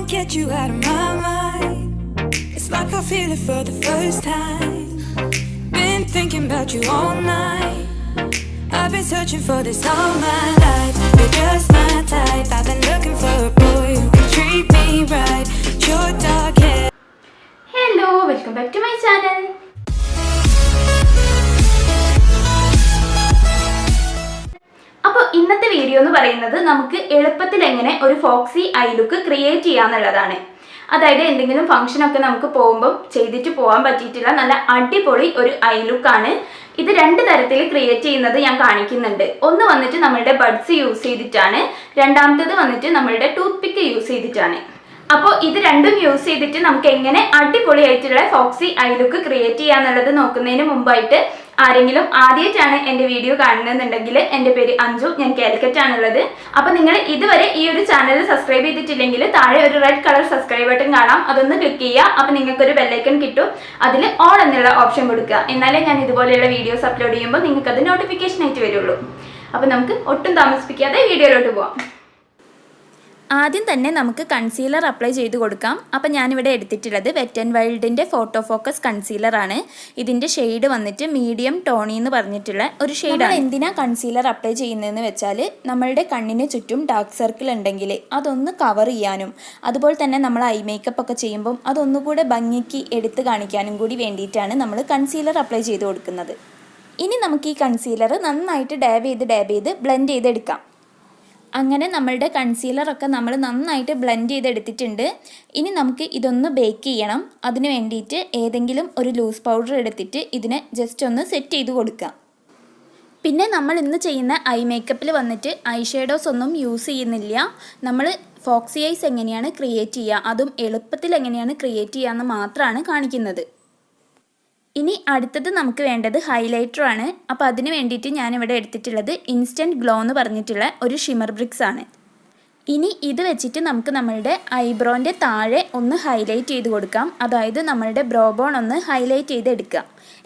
get you out of my mind. It's like I feel it for the first time. Been thinking about you all night. I've been searching for this all my life. You're just my type. I've been looking for a boy who can treat me right. Your dark hair. Hello, welcome back to my channel. അപ്പോൾ ഇന്നത്തെ video എന്ന് പറയുന്നത് നമുക്ക് എളുപ്പത്തിൽ എങ്ങനെ ഒരു Foxy I look create ചെയ്യാന്നുള്ളതാണ്. അതായത് എന്തെങ്കിലും ഫംഗ്ഷൻ ഒക്കെ നമുക്ക് പോകുമ്പോൾ ചെയ്തിട്ട് പോകാൻ പറ്റിയിട്ടുള്ള നല്ല അടിപൊളി ഒരു ഐ ലുക്കാണ്. ഇത് രണ്ട് തരത്തിൽ ക്രിയേറ്റ് ചെയ്യുന്നത് ഞാൻ കാണിക്കുന്നുണ്ട്. ഒന്ന് വന്നിട്ട് നമ്മളുടെ ബഡ്സ് യൂസ് ചെയ്തിട്ടാണ്, രണ്ടാമത്തേത് വന്നിട്ട് നമ്മളുടെ ടൂത്ത് പിക്ക് യൂസ് ചെയ്തിട്ടാണ്. അപ്പോൾ ഇത് രണ്ടും യൂസ് ചെയ്തിട്ട് നമുക്ക് എങ്ങനെ അടിപൊളിയായിട്ടുള്ള ഫോക്സി ഐ ലുക്ക് ക്രിയേറ്റ് ചെയ്യാന്നുള്ളത് നോക്കുന്നതിന് മുമ്പായിട്ട് ആരെങ്കിലും ആദ്യമായിട്ടാണ് എൻ്റെ വീഡിയോ കാണുന്നതെന്നുണ്ടെങ്കിൽ എൻ്റെ പേര് അഞ്ജു, ഞാൻ കാലിക്കറ്റ് ആണുള്ളത്. അപ്പോൾ നിങ്ങൾ ഇതുവരെ ഈ ഒരു ചാനൽ സബ്സ്ക്രൈബ് ചെയ്തിട്ടില്ലെങ്കിൽ താഴെ ഒരു റെഡ് കളർ സബ്സ്ക്രൈബ് ബട്ടൺ കാണാം, അതൊന്ന് ക്ലിക്ക് ചെയ്യുക. അപ്പോൾ നിങ്ങൾക്കൊരു ബെല്ലൈക്കൺ കിട്ടും, അതിൽ ഓൾ എന്നുള്ള ഓപ്ഷൻ കൊടുക്കുക. എന്നാലേ ഞാൻ ഇതുപോലെയുള്ള വീഡിയോസ് അപ്ലോഡ് ചെയ്യുമ്പോൾ നിങ്ങൾക്കത് നോട്ടിഫിക്കേഷൻ ആയിട്ട് വരുള്ളൂ. അപ്പോൾ നമുക്ക് ഒട്ടും താമസിപ്പിക്കാതെ വീഡിയോയിലോട്ട് പോവാം. ആദ്യം തന്നെ നമുക്ക് കൺസീലർ അപ്ലൈ ചെയ്ത് കൊടുക്കാം. അപ്പം ഞാനിവിടെ എടുത്തിട്ടുള്ളത് വെറ്റ് ആൻഡ് വൈൽഡിൻ്റെ ഫോട്ടോ ഫോക്കസ് കൺസീലറാണ്. ഇതിൻ്റെ ഷെയ്ഡ് വന്നിട്ട് മീഡിയം ടോണി എന്ന് പറഞ്ഞിട്ടുള്ള ഒരു ഷെയ്ഡാണ്. എന്തിനാ കൺസീലർ അപ്ലൈ ചെയ്യുന്നതെന്ന് വെച്ചാൽ നമ്മളുടെ കണ്ണിന് ചുറ്റും ഡാർക്ക് സർക്കിൾ ഉണ്ടെങ്കിൽ അതൊന്ന് കവർ ചെയ്യാനും, അതുപോലെ തന്നെ നമ്മൾ ഐ മേക്കപ്പ് ഒക്കെ ചെയ്യുമ്പം അതൊന്നുകൂടെ ഭംഗിക്ക് എടുത്ത് കാണിക്കാനും കൂടി വേണ്ടിയിട്ടാണ് നമ്മൾ കൺസീലർ അപ്ലൈ ചെയ്ത് കൊടുക്കുന്നത്. ഇനി നമുക്ക് ഈ കൺസീലർ നന്നായിട്ട് ഡാബ് ചെയ്ത് ബ്ലെൻഡ് ചെയ്തെടുക്കാം. അങ്ങനെ നമ്മളുടെ കൺസീലറൊക്കെ നമ്മൾ നന്നായിട്ട് ബ്ലെൻഡ് ചെയ്തെടുത്തിട്ടുണ്ട്. ഇനി നമുക്ക് ഇതൊന്ന് ബേക്ക് ചെയ്യണം. അതിന് വേണ്ടിയിട്ട് ഏതെങ്കിലും ഒരു ലൂസ് പൗഡർ എടുത്തിട്ട് ഇതിനെ ജസ്റ്റ് ഒന്ന് സെറ്റ് ചെയ്ത് കൊടുക്കാം. പിന്നെ നമ്മൾ ഇന്ന് ചെയ്യുന്ന ഐ മേക്കപ്പിൽ വന്നിട്ട് ഐ ഷേഡോസ് ഒന്നും യൂസ് ചെയ്യുന്നില്ല. നമ്മൾ ഫോക്സി ഐസ് എങ്ങനെയാണ് ക്രിയേറ്റ് ചെയ്യുക, അതും എളുപ്പത്തിൽ എങ്ങനെയാണ് ക്രിയേറ്റ് ചെയ്യുക എന്ന് മാത്രമാണ് കാണിക്കുന്നത്. ഇനി അടുത്തത് നമുക്ക് വേണ്ടത് ഹൈലൈറ്റർ ആണ്. അപ്പോൾ അതിന് വേണ്ടിയിട്ട് ഞാനിവിടെ എടുത്തിട്ടുള്ളത് ഇൻസ്റ്റൻറ്റ് ഗ്ലോ എന്ന് പറഞ്ഞിട്ടുള്ള ഒരു ഷിമർ ബ്രിക്സ് ആണ്. ഇനി ഇത് വെച്ചിട്ട് നമുക്ക് നമ്മളുടെ ഐബ്രോൻ്റെ താഴെ ഒന്ന് ഹൈലൈറ്റ് ചെയ്ത് കൊടുക്കാം. അതായത് നമ്മളുടെ ബ്രോ ബോൺ ഒന്ന് ഹൈലൈറ്റ് ചെയ്തെടുക്കുക.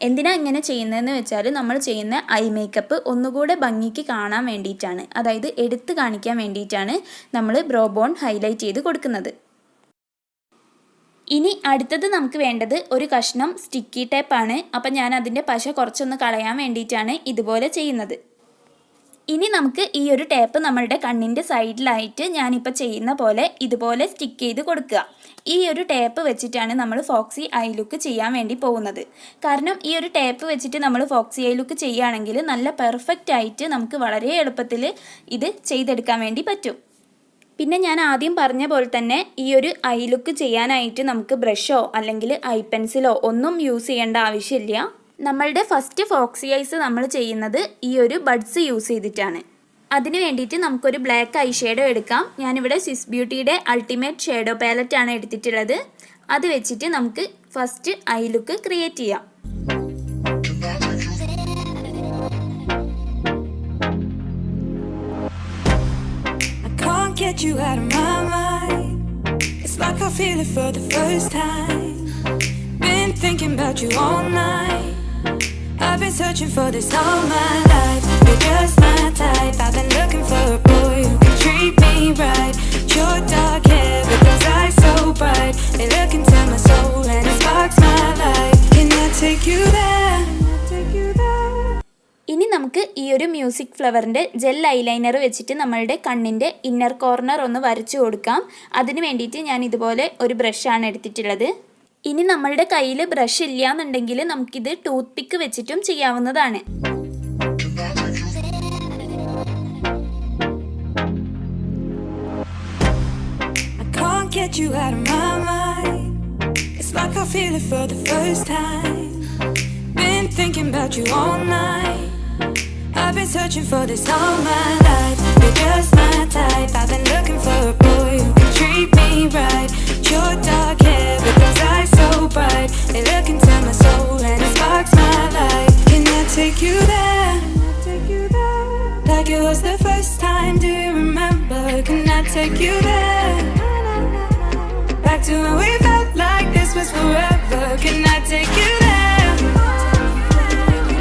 എന്തിനാണ് ഇങ്ങനെ ചെയ്യുന്നതെന്ന് വെച്ചാൽ നമ്മൾ ചെയ്യുന്ന ഐ മേക്കപ്പ് ഒന്നുകൂടെ ഭംഗിക്ക് കാണാൻ വേണ്ടിയിട്ടാണ്, അതായത് എടുത്ത് കാണിക്കാൻ വേണ്ടിയിട്ടാണ് നമ്മൾ ബ്രോ ബോൺ ഹൈലൈറ്റ് ചെയ്ത് കൊടുക്കുന്നത്. ഇനി അടുത്തത് നമുക്ക് വേണ്ടത് ഒരു കഷ്ണം സ്റ്റിക്കി ടേപ്പാണ്. അപ്പം ഞാൻ അതിൻ്റെ പശ കുറച്ചൊന്ന് കളയാൻ വേണ്ടിയിട്ടാണ് ഇതുപോലെ ചെയ്യുന്നത്. ഇനി നമുക്ക് ഈ ഒരു ടേപ്പ് നമ്മളുടെ കണ്ണിൻ്റെ സൈഡിലായിട്ട് ഞാനിപ്പോൾ ചെയ്യുന്ന പോലെ ഇതുപോലെ സ്റ്റിക്ക് ചെയ്ത് കൊടുക്കുക. ഈ ഒരു ടേപ്പ് വെച്ചിട്ടാണ് നമ്മൾ ഫോക്സി ഐ ലുക്ക് ചെയ്യാൻ വേണ്ടി പോകുന്നത്. കാരണം ഈ ഒരു ടേപ്പ് വെച്ചിട്ട് നമ്മൾ ഫോക്സി ഐ ലുക്ക് ചെയ്യുകയാണെങ്കിൽ നല്ല പെർഫെക്റ്റ് ആയിട്ട് നമുക്ക് വളരെ എളുപ്പത്തിൽ ഇത് ചെയ്തെടുക്കാൻ വേണ്ടി പറ്റും. പിന്നെ ഞാൻ ആദ്യം പറഞ്ഞ പോലെ തന്നെ ഈ ഒരു ഐ ലുക്ക് ചെയ്യാനായിട്ട് നമുക്ക് ബ്രഷോ അല്ലെങ്കിൽ ഐ പെൻസിലോ ഒന്നും യൂസ് ചെയ്യേണ്ട ആവശ്യമില്ല. നമ്മളുടെ ഫസ്റ്റ് ഫോക്സി ഐസ് നമ്മൾ ചെയ്യുന്നത് ഈ ഒരു ബഡ്സ് യൂസ് ചെയ്തിട്ടാണ്. അതിന് വേണ്ടിയിട്ട് നമുക്കൊരു ബ്ലാക്ക് ഐ ഷേഡോ എടുക്കാം. ഞാനിവിടെ സ്വിസ് ബ്യൂട്ടിയുടെ അൾട്ടിമേറ്റ് ഷേഡോ പാലറ്റാണ് എടുത്തിട്ടുള്ളത്. അത് വെച്ചിട്ട് നമുക്ക് ഫസ്റ്റ് ഐ ലുക്ക് ക്രിയേറ്റ് ചെയ്യാം. Get you out of my mind. It's like I feel it for the first time. Been thinking about you all night. I've been searching for this all my life. You're just my type. I've been looking for a boy who can treat me right. Your dark hair with those eyes so bright. They look into my soul and it sparks my life. Can I take you there? ഇനി നമുക്ക് ഈ ഒരു music ഫ്ലവറിൻ്റെ gel eyeliner വെച്ചിട്ട് നമ്മളുടെ കണ്ണിൻ്റെ inner corner ഒന്ന് വരച്ചു കൊടുക്കാം. അതിന് വേണ്ടിയിട്ട് ഞാൻ ഇതുപോലെ ഒരു ബ്രഷാണ് എടുത്തിട്ടുള്ളത്. ഇനി നമ്മളുടെ കയ്യിൽ ബ്രഷ് ഇല്ല എന്നുണ്ടെങ്കിൽ നമുക്കിത് ടൂത്ത് പിക്ക് വെച്ചിട്ടും ചെയ്യാവുന്നതാണ്. Get you out of my mind. It's like I feel it for the first time. Been thinking about you all night. I've been searching for this all my life. You're just my type. I've been looking for a boy who can treat me right. Your dark hair with those eyes so bright. They look into my soul and it sparks my life. Can I take you there? Like it was the first time. Do you remember? Can I take you there? Back to when we felt like this was forever. Can I take you there?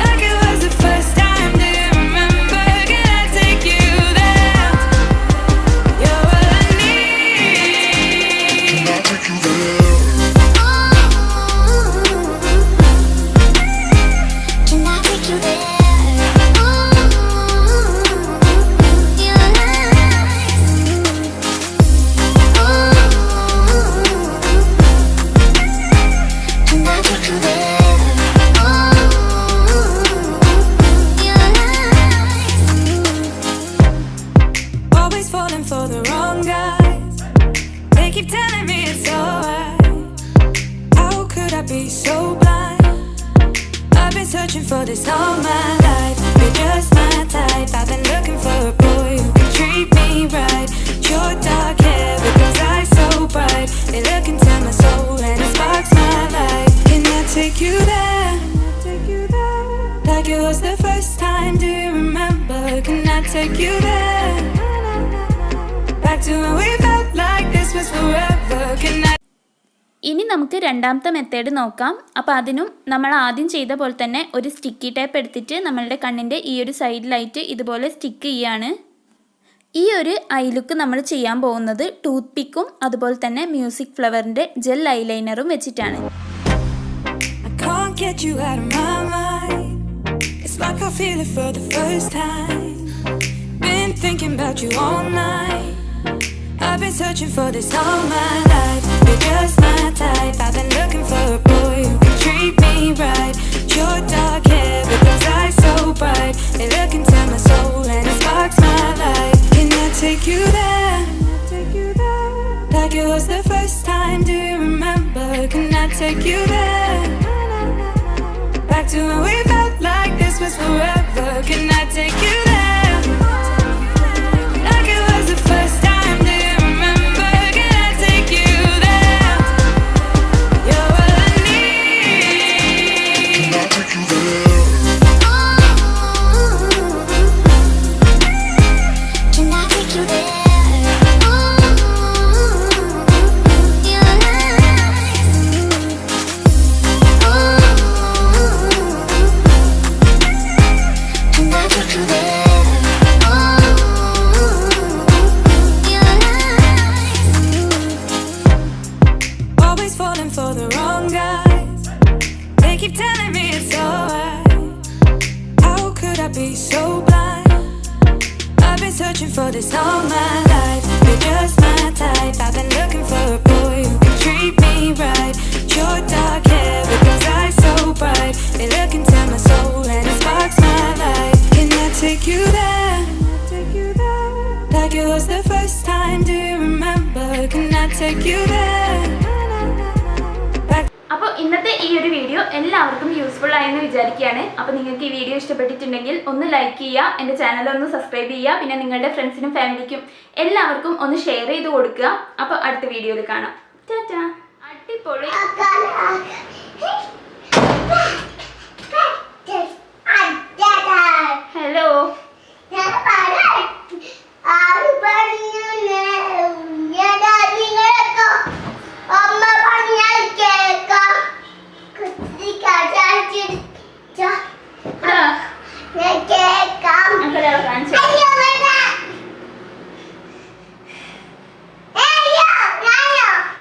Like it was the first time. Do you remember? Can I take you there? You're what I need. keep telling me it's alright. How could I be so blind? I've been searching for this all my life. You're just my type. I've been looking for a boy who can treat me right. Your dark hair with those eyes so bright, they look into my soul and it sparks my life. Can I take you there? Like it was the first time, do you remember? Can I take you there? Back to when we felt like this was forever. Can I? ഇനി നമുക്ക് രണ്ടാമത്തെ method നോക്കാം. അപ്പോൾ അതിനും നമ്മൾ ആദ്യം ചെയ്ത പോലെ തന്നെ ഒരു സ്റ്റിക്കി ടേപ്പ് എടുത്തിട്ട് നമ്മളുടെ കണ്ണിൻ്റെ ഈ ഒരു സൈഡിലായിട്ട് ഇതുപോലെ സ്റ്റിക്ക് ചെയ്യാണ്. ഈ ഒരു ഐ ലുക്ക് നമ്മൾ ചെയ്യാൻ പോകുന്നത് ടൂത്ത് പിക്കും അതുപോലെ തന്നെ മ്യൂസിക് ഫ്ലവറിൻ്റെ ജെൽ ഐലൈനറും വെച്ചിട്ടാണ്. Like I feel it for the first time. Been thinking about you all night. I've been searching for this all my life. You're just my type. I've been looking for a boy who can treat me right. Your dark hair with those eyes so bright, they look into my soul and it sparks my life. Can I take you there? Like it was the first time, do you remember? Can I take you there? Back to when we felt like this was forever. Can I take you there? Like it was the first time, do you remember? Can I take you there? You're all I need. Can I take you there? Can I take you there? For the wrong guys, they keep telling me it's alright. How could I be so blind? I've been searching for this all my life. You're just my type. I've been looking for a boy who can treat me right. Your dark hair with those eyes so bright, they look into my soul and it sparks my life. Can I take you there? Like it was the first time, do you remember? Can I take you there? അപ്പോൾ ഇന്നത്തെ ഈ ഒരു video എല്ലാവർക്കും useful ആയെന്ന് വിചാരിക്കുകയാണ്. അപ്പോൾ നിങ്ങൾക്ക് ഈ വീഡിയോ ഇഷ്ടപ്പെട്ടിട്ടുണ്ടെങ്കിൽ ഒന്ന് ലൈക്ക് ചെയ്യുക, എൻ്റെ ചാനൽ ഒന്ന് സബ്സ്ക്രൈബ് ചെയ്യുക, പിന്നെ നിങ്ങളുടെ ഫ്രണ്ട്സിനും ഫാമിലിക്കും എല്ലാവർക്കും ഒന്ന് ഷെയർ ചെയ്ത് കൊടുക്കുക. അപ്പോൾ അടുത്ത വീഡിയോയിൽ കാണാം. ടാറ്റാ. അടിപൊളി.